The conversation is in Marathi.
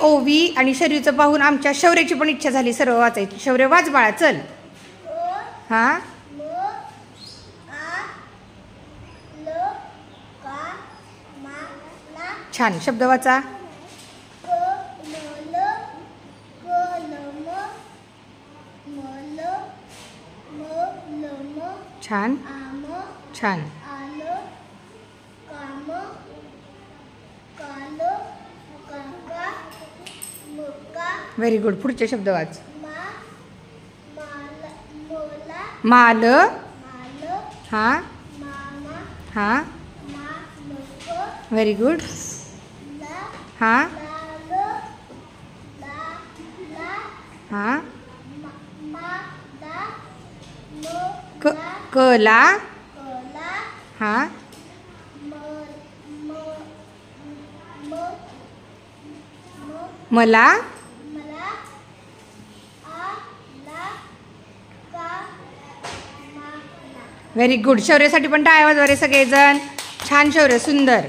ओवी आणि शरीरचं पाहून आमच्या शौर्याची पण इच्छा झाली सर्व वाचायची. शौर्य वाच बाळा चल. हां छान शब्द वाचा. छान छान व्हेरी गुड. पुढचे शब्द वाच. माल हां हां व्हेरी गुड. हां हां कला हां मला व्हेरी गुड. शौर्यासाठी पण टाळ्या वाजवा रे सगळेजण. छान शौर्य सुंदर.